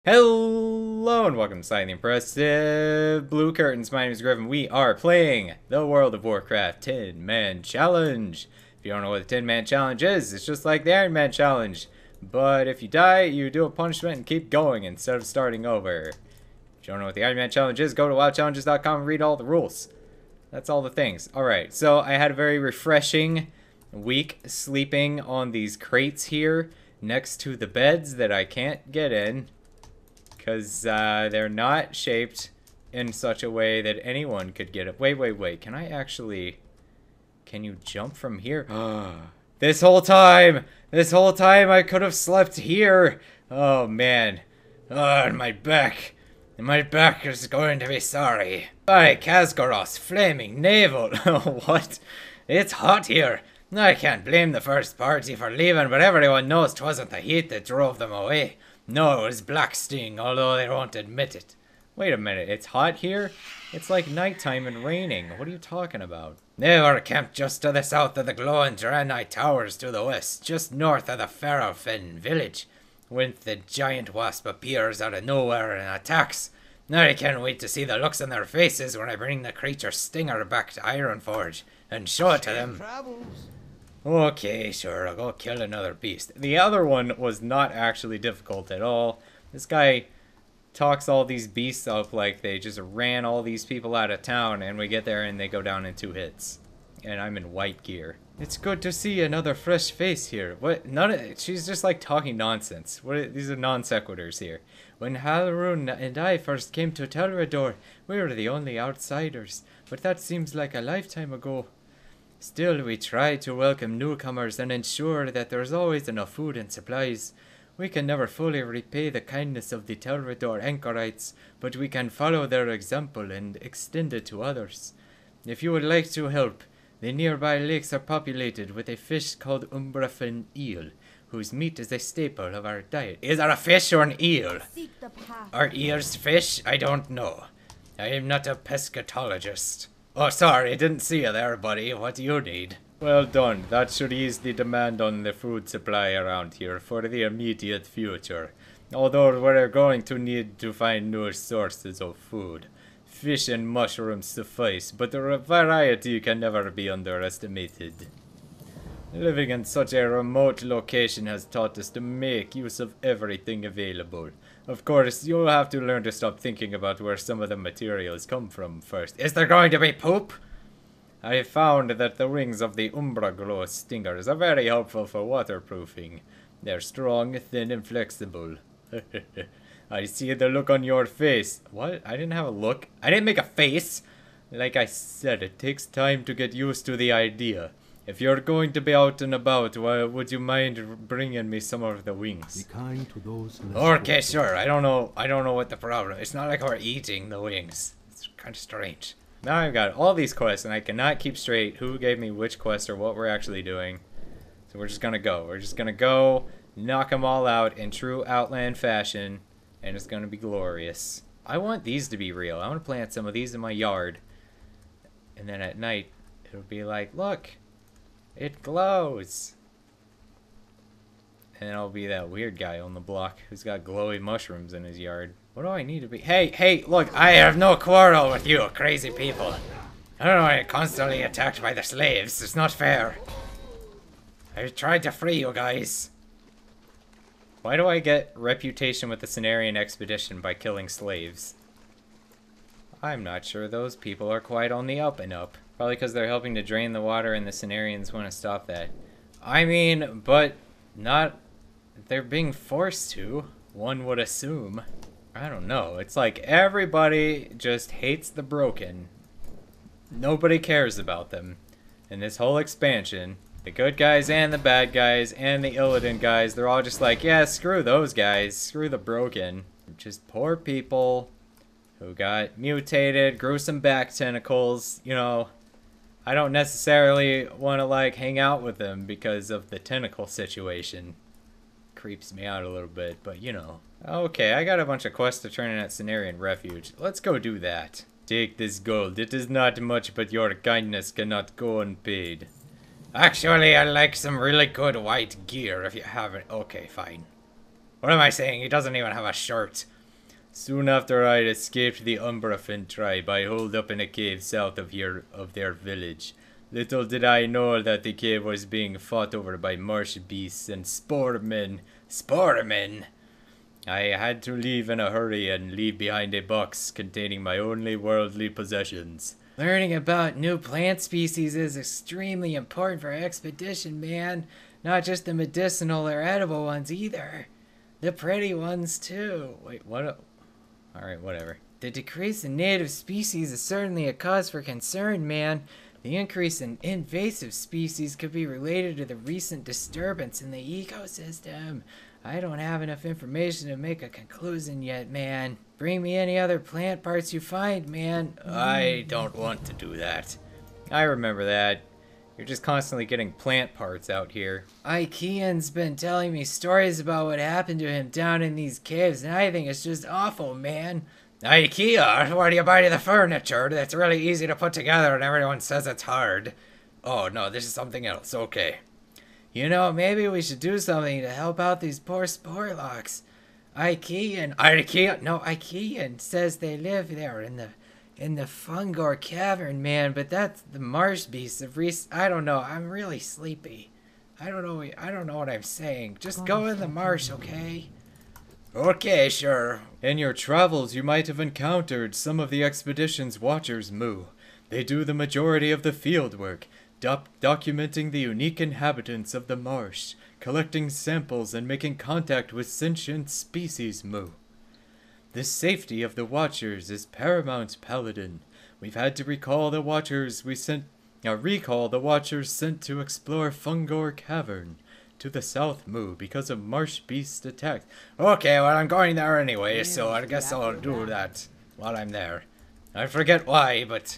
Hello and welcome to Slightly the Impressive Blue Curtains. My name is Griffin. We are playing the World of Warcraft 10-Man Challenge. If you don't know what the 10-Man Challenge is, it's just like the Iron Man Challenge. But if you die, you do a punishment and keep going instead of starting over. If you don't know what the Iron Man Challenge is, go to wowchallenges.com and read all the rules. That's all the things. Alright, so I had a very refreshing week sleeping on these crates here next to the beds that I can't get in. Because they're not shaped in such a way that anyone could get it. Wait. Can I actually... Can you jump from here? This whole time I could have slept here. Oh, man. Oh, and my back. My back is going to be sorry. By Khaz'goroth's flaming navel. What? It's hot here. I can't blame the first party for leaving, but everyone knows 'twasn't the heat that drove them away. No, it was black sting, although they won't admit it. Wait a minute, it's hot here? It's like nighttime and raining. What are you talking about? They were camped just to the south of the glowing Draenei Towers to the west, just north of the Ferelfen village, when the giant wasp appears out of nowhere and attacks. Now I can't wait to see the looks on their faces when I bring the creature's stinger back to Ironforge and show it to them. Okay, sure, I'll go kill another beast. The other one was not actually difficult at all. This guy talks all these beasts up like they just ran all these people out of town, and we get there and they go down in 2 hits. And I'm in white gear. It's good to see another fresh face here. What? She's just like talking nonsense. These are non sequiturs here. When Halrun and I first came to Tel'Rador, we were the only outsiders, but that seems like a lifetime ago. Still, we try to welcome newcomers and ensure that there's always enough food and supplies. We can never fully repay the kindness of the Tel'Rador anchorites, but we can follow their example and extend it to others. If you would like to help, the nearby lakes are populated with a fish called umbrafin eel, whose meat is a staple of our diet. Is there a fish or an eel? Are eels fish? I don't know. I am not a pescatologist. Oh, sorry, didn't see you there, buddy. What do you need? Well done. That should ease the demand on the food supply around here for the immediate future. Although we're going to need to find new sources of food. Fish and mushrooms suffice, but the variety can never be underestimated. Living in such a remote location has taught us to make use of everything available. Of course, you'll have to learn to stop thinking about where some of the materials come from first. Is there going to be poop? I have found that the wings of the Umbraglow stingers are very helpful for waterproofing. They're strong, thin, and flexible. I see the look on your face. What? I didn't have a look. I didn't make a face. Like I said, it takes time to get used to the idea. If you're going to be out and about, well, would you mind bringing me some of the wings? Be kind to those okay, sure. I don't know what the problem is. It's not like we're eating the wings. It's kind of strange. Now I've got all these quests, and I cannot keep straight who gave me which quest or what we're actually doing. So we're just gonna go. We're just gonna go, knock them all out in true Outland fashion, and it's gonna be glorious. I want these to be real. I want to plant some of these in my yard. And then at night, it'll be like, look. It glows. And I'll be that weird guy on the block who's got glowy mushrooms in his yard. What do I need to be? Hey, look, I have no quarrel with you, crazy people. I don't know why you're constantly attacked by the slaves. It's not fair. I tried to free you guys. Why do I get reputation with the Cenarion expedition by killing slaves? I'm not sure those people are quite on the up and up. Probably because they're helping to drain the water and the Cenarions want to stop that. I mean, but not... They're being forced to, one would assume. I don't know. It's like everybody just hates the broken. Nobody cares about them. And this whole expansion, the good guys and the bad guys and the Illidan guys, they're all just like, yeah, screw those guys. Screw the broken. Just poor people who got mutated, grew some back tentacles, you know... I don't necessarily want to, like, hang out with them because of the tentacle situation. Creeps me out a little bit, but, you know. Okay, I got a bunch of quests to turn in at Cenarion Refuge. Let's go do that. Take this gold. It is not much, but your kindness cannot go unpaid. Actually, I like some really good white gear if you have it. Okay, fine. What am I saying? He doesn't even have a shirt. Soon after I had escaped the Umbrafin tribe, I holed up in a cave south of their village. Little did I know that the cave was being fought over by marsh beasts and sporemen. Sporemen! I had to leave in a hurry and leave behind a box containing my only worldly possessions. Learning about new plant species is extremely important for expedition, man. Not just the medicinal or edible ones either. The pretty ones too. Wait, what? Alright, whatever. The decrease in native species is certainly a cause for concern, man. The increase in invasive species could be related to the recent disturbance in the ecosystem. I don't have enough information to make a conclusion yet, man. Bring me any other plant parts you find, man. I don't want to do that. I remember that. You're just constantly getting plant parts out here. Ikean's been telling me stories about what happened to him down in these caves, and I think it's just awful, man. IKEA? Where do you buy the furniture that's really easy to put together and everyone says it's hard? Oh no, this is something else. Okay. You know, maybe we should do something to help out these poor Sporelocks. Ikean says they live there in the fungal cavern, man, but that's the marsh beasts of I don't know, I'm really sleepy. I don't know what I'm saying. Just go in the marsh, okay? Okay, sure. In your travels, you might have encountered some of the expedition's watchers, Moo. They do the majority of the field work, documenting the unique inhabitants of the marsh, collecting samples and making contact with sentient species, Moo. The safety of the watchers is paramount, Paladin. We've had to recall the watchers sent to explore Fungor Cavern to the south, Moo, because of marsh beast attacks. Okay, well, I'm going there anyway, so I guess I'll do that while I'm there. I forget why, but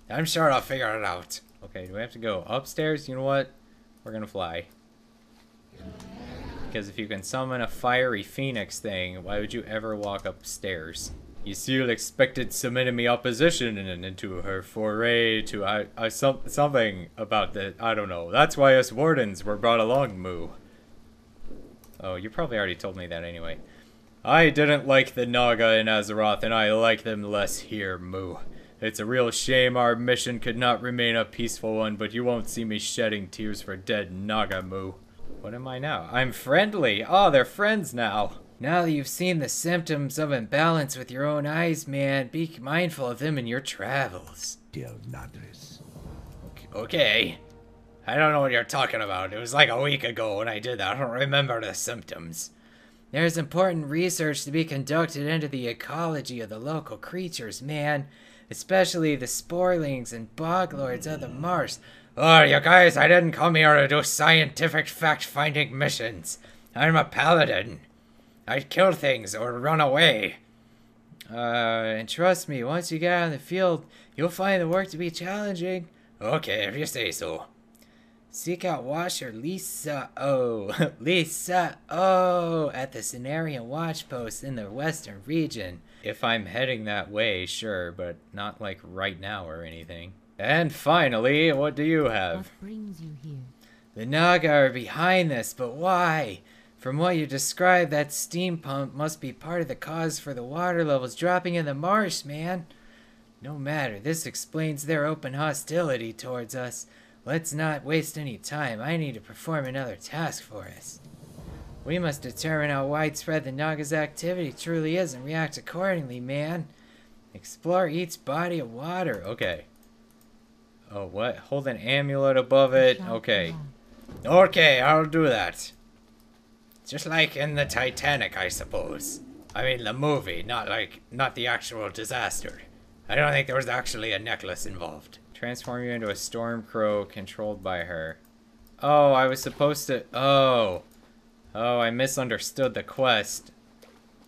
I'm sure I'll figure it out. Okay, do we have to go upstairs? You know what? We're gonna fly. Because if you can summon a fiery phoenix thing, why would you ever walk upstairs? Ysil expected some enemy opposition into her foray to something about the... I don't know. That's why us wardens were brought along, Moo. Oh, you probably already told me that anyway. I didn't like the Naga in Azeroth, and I like them less here, Moo. It's a real shame our mission could not remain a peaceful one, but you won't see me shedding tears for dead Naga, Moo. What am I now? I'm friendly! Oh, they're friends now! Now that you've seen the symptoms of imbalance with your own eyes, man, be mindful of them in your travels. Okay. I don't know what you're talking about. It was like a week ago when I did that. I don't remember the symptoms. There's important research to be conducted into the ecology of the local creatures, man. Especially the sporelings and boglords of the marsh. Oh, you guys, I didn't come here to do scientific fact-finding missions. I'm a paladin. I'd kill things or run away. And trust me, once you get out in the field, you'll find the work to be challenging. Okay, if you say so. Seek out Washer Lisa O. at the Cenarion watch post in the western region. If I'm heading that way, sure, but not like right now or anything. And finally, what do you have? What brings you here? The Naga are behind this, but why? From what you described, that steam pump must be part of the cause for the water levels dropping in the marsh, man. No matter, this explains their open hostility towards us. Let's not waste any time. I need to perform another task for us. We must determine how widespread the Naga's activity truly is and react accordingly, man. Explore each body of water. Okay. Oh, what? Hold an amulet above it. Okay. Okay, I'll do that. Just like in the Titanic, I suppose. I mean, the movie, not the actual disaster. I don't think there was actually a necklace involved. Transform you into a storm crow controlled by her. Oh, I was supposed to... Oh, I misunderstood the quest.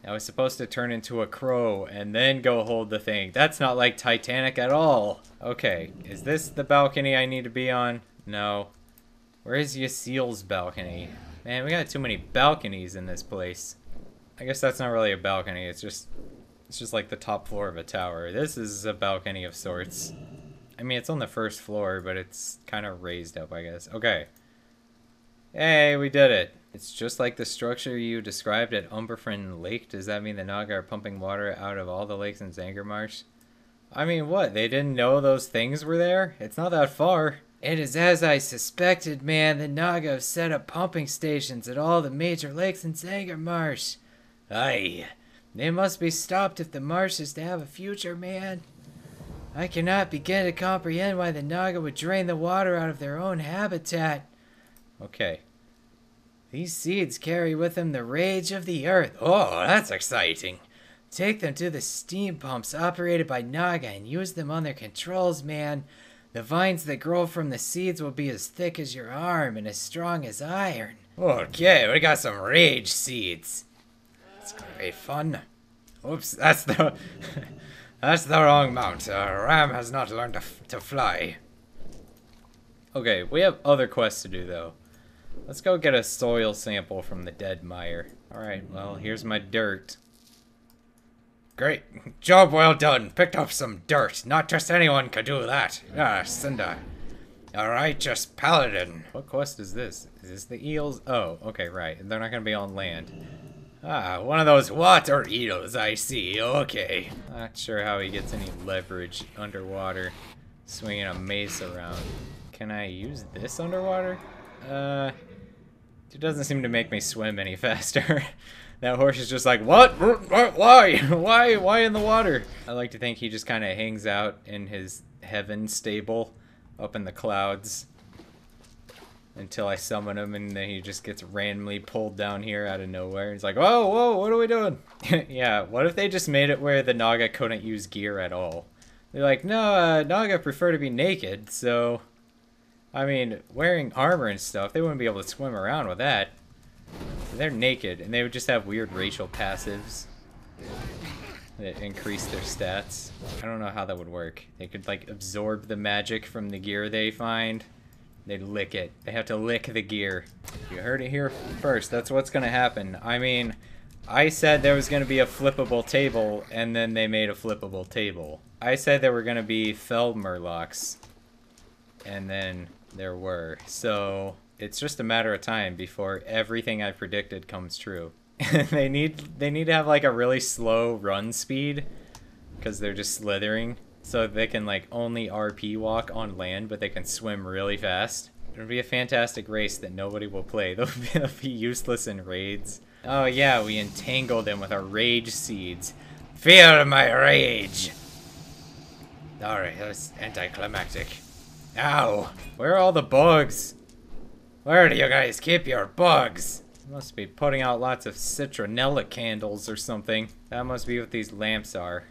I was supposed to turn into a crow and then go hold the thing. That's not like Titanic at all. Okay, is this the balcony I need to be on? No. Where is Ysil's balcony? Man, we got too many balconies in this place. I guess that's not really a balcony, it's just like the top floor of a tower. This is a balcony of sorts. I mean, it's on the first floor, but it's kind of raised up, I guess. Okay. Hey, we did it. It's just like the structure you described at Umberfrin Lake. Does that mean the Naga are pumping water out of all the lakes in Zangarmarsh? I mean, what? They didn't know those things were there? It's not that far. It is as I suspected, man. The Naga have set up pumping stations at all the major lakes in Zangarmarsh. Aye. They must be stopped if the marsh is to have a future, man. I cannot begin to comprehend why the Naga would drain the water out of their own habitat. Okay. These seeds carry with them the rage of the earth. Oh, that's exciting. Take them to the steam pumps operated by Naga and use them on their controls, man. The vines that grow from the seeds will be as thick as your arm and as strong as iron. Okay, we got some rage seeds. It's gonna be fun. Oops, that's the that's the wrong mount. Ram has not learned to fly. Okay, we have other quests to do though. Let's go get a soil sample from the dead mire. Alright, well, here's my dirt. Great. Job well done. Picked up some dirt. Not just anyone could do that. Ah, Cinda. A righteous paladin. What quest is this? Is this the eels? Oh, okay, right. They're not gonna be on land. Ah, one of those water eels, I see. Okay. Not sure how he gets any leverage underwater. Swinging a mace around. Can I use this underwater? It doesn't seem to make me swim any faster. That horse is just like, what? Why? Why in the water? I like to think he just kind of hangs out in his heaven stable up in the clouds until I summon him, and then he just gets randomly pulled down here out of nowhere. He's like, whoa, whoa, what are we doing? Yeah, what if they just made it where the Naga couldn't use gear at all? They're like, no, Naga prefer to be naked, so... I mean, wearing armor and stuff, they wouldn't be able to swim around with that. They're naked, and they would just have weird racial passives that increase their stats. I don't know how that would work. They could, like, absorb the magic from the gear they find. They'd lick it. They have to lick the gear. You heard it here first. That's what's gonna happen. I mean, I said there was gonna be a flippable table, and then they made a flippable table. I said there were gonna be fell murlocs, and then there were. So it's just a matter of time before everything I predicted comes true. they need to have like a really slow run speed because they're just slithering, so they can like only RP walk on land, but they can swim really fast. It'll be a fantastic race that nobody will play. They'll be useless in raids. Oh yeah, we entangled them with our rage seeds. Feel my rage! Alright, that was anticlimactic. Ow! Where are all the bugs? Where do you guys keep your bugs? You must be putting out lots of citronella candles or something. That must be what these lamps are.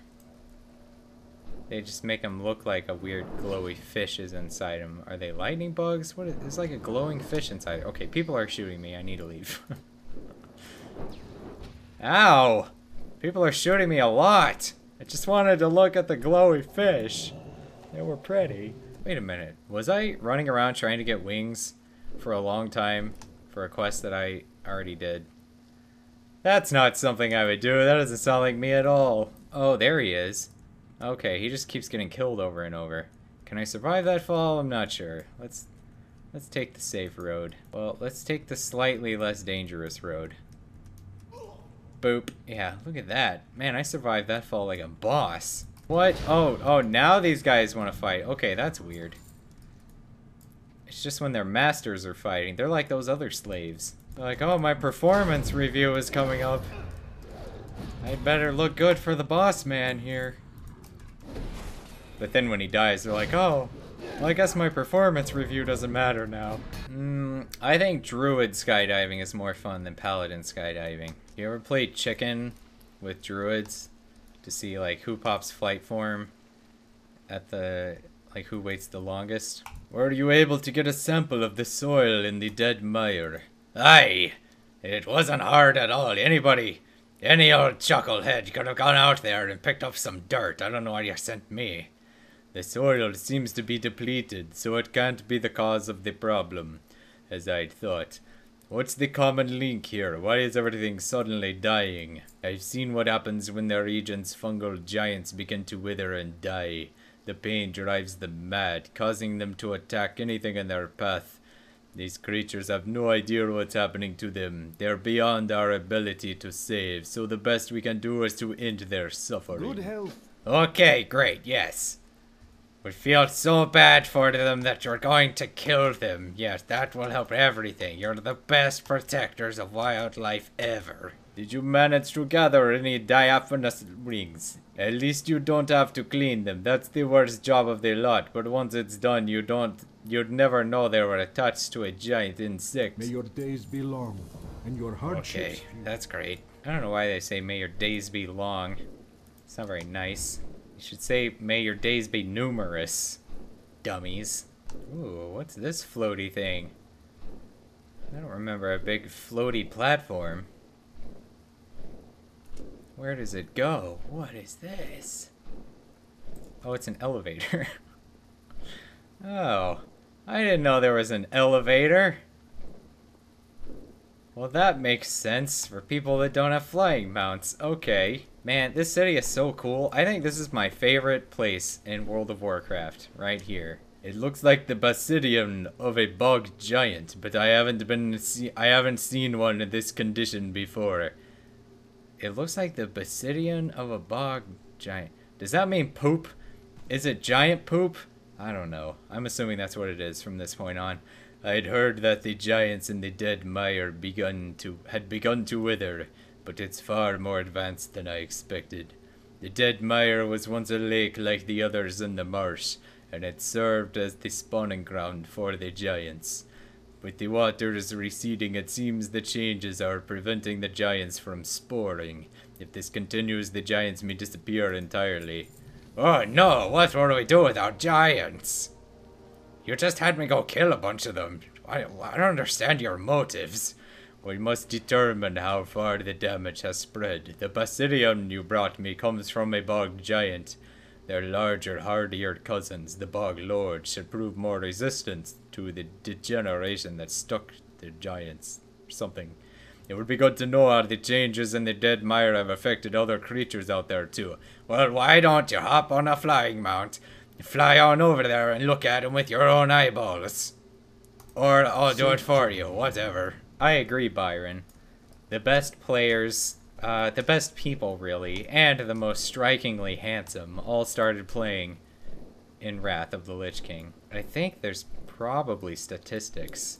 They just make them look like a weird glowy fish is inside them. Are they lightning bugs? What is, there's like a glowing fish inside. Okay, people are shooting me. I need to leave. Ow! People are shooting me a lot. I just wanted to look at the glowy fish. They were pretty. Wait a minute. Was I running around trying to get wings for a long time for a quest that I already did? That's not something I would do. That doesn't sound like me at all. Oh, there he is. Okay, he just keeps getting killed over and over. Can I survive that fall? I'm not sure. Let's take the safe road. Well, let's take the slightly less dangerous road. Boop. Yeah, look at that. Man, I survived that fall like a boss. What? Oh, now these guys want to fight. Okay, that's weird. It's just when their masters are fighting. They're like those other slaves. They're like, oh, my performance review is coming up. I'd better look good for the boss man here. But then when he dies, they're like, oh, well, I guess my performance review doesn't matter now. I think druid skydiving is more fun than paladin skydiving. You ever played chicken with druids to see like who pops flight form at the, like who waits the longest? Were you able to get a sample of the soil in the dead mire? Aye, it wasn't hard at all. Any old chucklehead could have gone out there and picked up some dirt. I don't know why you sent me. The soil seems to be depleted, so it can't be the cause of the problem, as I'd thought. What's the common link here? Why is everything suddenly dying? I've seen what happens when the region's fungal giants begin to wither and die. The pain drives them mad, causing them to attack anything in their path. These creatures have no idea what's happening to them. They're beyond our ability to save, so the best we can do is to end their suffering. Good health. Okay, great, yes. We feel so bad for them that you're going to kill them. Yes, that will help everything. You're the best protectors of wildlife ever. Did you manage to gather any diaphanous rings? At least you don't have to clean them. That's the worst job of the lot. But once it's done, you'd never know they were attached to a giant insect. May your days be long, and your hardships. Okay, that's great. I don't know why they say may your days be long. It's not very nice. You should say may your days be numerous. Dummies. Ooh, what's this floaty thing? I don't remember a big floaty platform. Where does it go? What is this? Oh, it's an elevator. Oh, I didn't know there was an elevator. Well, that makes sense for people that don't have flying mounts. Okay. Man, this city is so cool. I think this is my favorite place in World of Warcraft, right here. It looks like the bastion of a bog giant, but I haven't seen one in this condition before. It looks like the bastion of a bog giant. Does that mean poop? Is it giant poop? I don't know. I'm assuming that's what it is from this point on. I'd heard that the giants in the dead mire had begun to wither, but it's far more advanced than I expected. The dead mire was once a lake like the others in the marsh, and it served as the spawning ground for the giants. With the waters receding, it seems the changes are preventing the giants from sporing. If this continues, the giants may disappear entirely. Oh no, what will we do without giants? You just had me go kill a bunch of them. I don't understand your motives. We must determine how far the damage has spread. The bastion you brought me comes from a bog giant. Their larger, hardier cousins, the bog lords, should prove more resistant to the degeneration that stuck the giants. Something. It would be good to know how the changes in the dead mire have affected other creatures out there too. Well, why don't you hop on a flying mount, fly on over there and look at them with your own eyeballs? Or I'll do it for you, whatever. I agree, Byron. The best players, the best people really, and the most strikingly handsome all started playing in Wrath of the Lich King. I think there's probably statistics.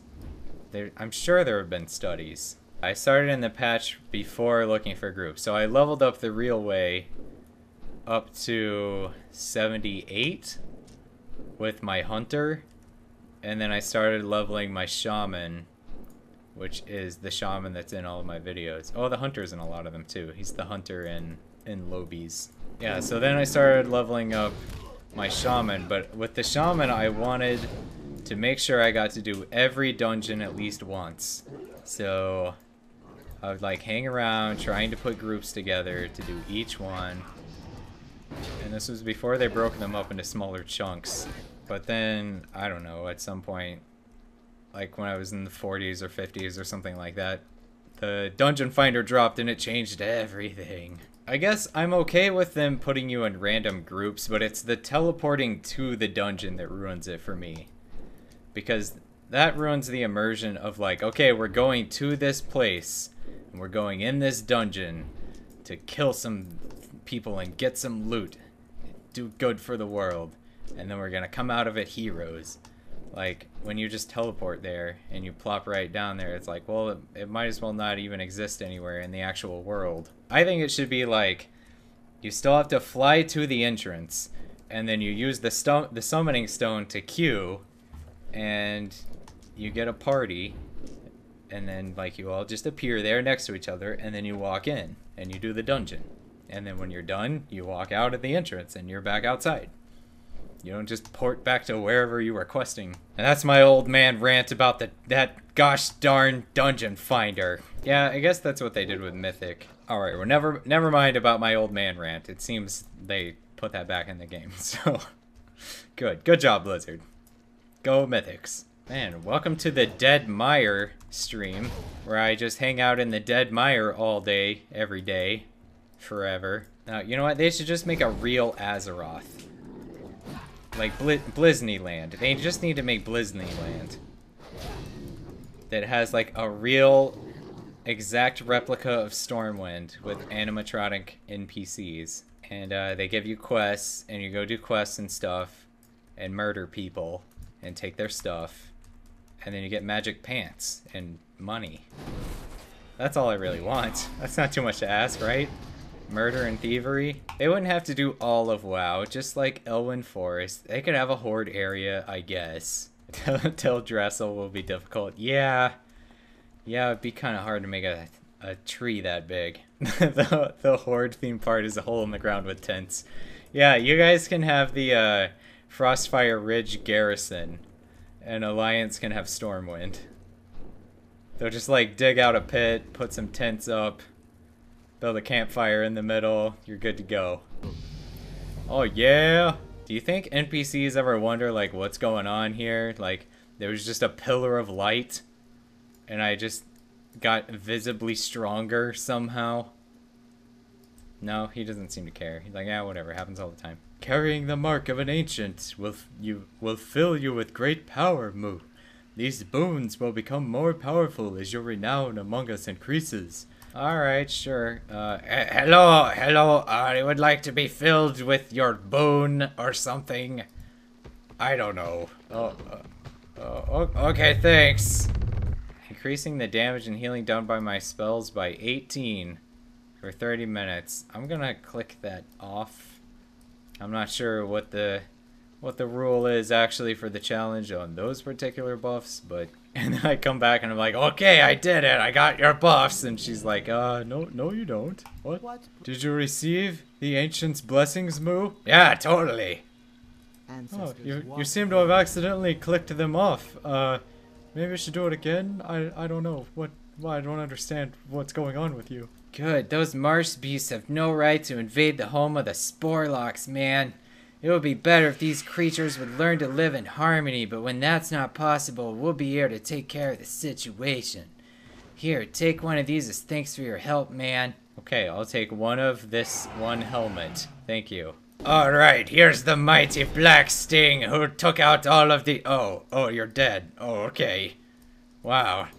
I'm sure there have been studies. I started in the patch before looking for groups, so I leveled up the real way up to 78 with my hunter, and then I started leveling my shaman, which is the shaman that's in all of my videos. Oh, the hunter's in a lot of them too. He's the hunter in Lobies. Yeah, so then I started leveling up my shaman, but with the shaman I wanted to make sure I got to do every dungeon at least once. So I would like hang around trying to put groups together to do each one. And this was before they broke them up into smaller chunks. But then, I don't know, at some point, like when I was in the 40s or 50s or something like that, the dungeon finder dropped and it changed everything. I guess I'm okay with them putting you in random groups, but it's the teleporting to the dungeon that ruins it for me. Because that ruins the immersion of like, okay, we're going to this place, and we're going in this dungeon to kill some people and get some loot, do good for the world, and then we're gonna come out of it heroes. Like, when you just teleport there and you plop right down there, it's like, well, it might as well not even exist anywhere in the actual world. I think it should be like, you still have to fly to the entrance, and then you use the summoning stone to queue, and you get a party, and then like you all just appear there next to each other, and then you walk in, and you do the dungeon. And then when you're done, you walk out at the entrance, and you're back outside. You don't just port back to wherever you were questing. And that's my old man rant about that gosh darn dungeon finder. Yeah, I guess that's what they did with Mythic. Alright, well never mind about my old man rant. It seems they put that back in the game, so good job, Blizzard. Go Mythics. Man, welcome to the Dead Mire stream, where I just hang out in the Dead Mire all day, every day, forever. Now, you know what? They should just make a real Azeroth. Like Blizzneyland. They just need to make Blizzneyland. that has like a real exact replica of Stormwind with animatronic NPCs. And they give you quests, and you go do quests and stuff, and murder people, and take their stuff. And then you get magic pants and money. That's all I really want. That's not too much to ask, right? Murder and thievery. They wouldn't have to do all of WoW, just like Elwyn Forest. They could have a horde area, I guess. Till Dressel will be difficult. Yeah, it'd be kind of hard to make a tree that big. the horde theme part is a hole in the ground with tents. Yeah, you guys can have the Frostfire Ridge Garrison, and Alliance can have Stormwind. They'll just like dig out a pit, put some tents up, build a campfire in the middle, you're good to go. Oh yeah! Do you think NPCs ever wonder like what's going on here? Like there was just a pillar of light and I just got visibly stronger somehow? No, he doesn't seem to care. He's like, yeah, whatever, happens all the time. Carrying the mark of an ancient will fill you with great power, Mu. These boons will become more powerful as your renown among us increases. Alright, sure. Hello, I would like to be filled with your boon or something. I don't know. Okay, thanks. Increasing the damage and healing done by my spells by 18 for 30 minutes. I'm gonna click that off. I'm not sure what the rule is actually for the challenge on those particular buffs, but and then I come back and I'm like, okay, I did it, I got your buffs, and she's like, no you don't. What? Did you receive the ancient's blessings, Mu? Yeah, totally. Oh, you seem to have accidentally clicked them off. Maybe I should do it again? I don't know. Why I don't understand what's going on with you. Good, those marsh beasts have no right to invade the home of the Sporelocks, man. It would be better if these creatures would learn to live in harmony, but when that's not possible, we'll be here to take care of the situation. Here, take one of these as thanks for your help, man. Okay, I'll take one of this one helmet. Thank you. Alright, here's the mighty Black Sting who took out all of the... Oh, you're dead. Oh, okay. Wow.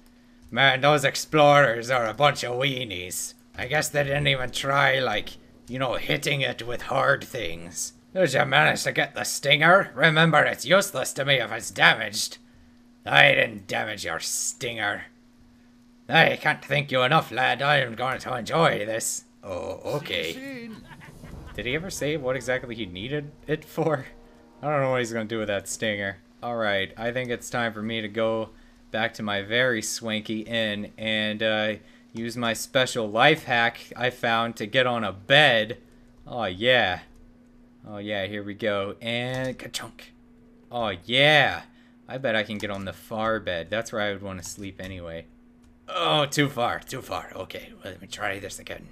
Man, those explorers are a bunch of weenies. I guess they didn't even try, like, you know, hitting it with hard things. Did you manage to get the stinger? Remember, it's useless to me if it's damaged. I didn't damage your stinger. I can't thank you enough, lad. I'm going to enjoy this. Oh, okay. Did he ever say what exactly he needed it for? I don't know what he's going to do with that stinger. Alright, I think it's time for me to go back to my very swanky inn and use my special life hack I found to get on a bed. Oh, yeah. Oh yeah, here we go. And ka-chunk. Oh yeah. I bet I can get on the far bed. That's where I would want to sleep anyway. Oh, too far. Okay, well, let me try this again.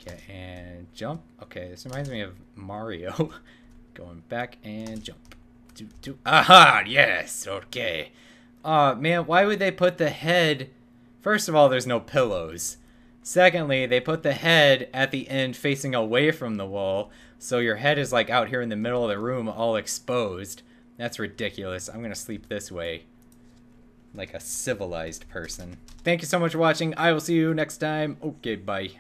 Okay, and jump. Okay, this reminds me of Mario. Going back and jump. Aha, yes, okay. Man, why would they put the head... First of all, there's no pillows. Secondly, they put the head at the end facing away from the wall, so your head is like out here in the middle of the room all exposed. That's ridiculous. I'm gonna sleep this way. Like a civilized person. Thank you so much for watching. I will see you next time. Okay, bye.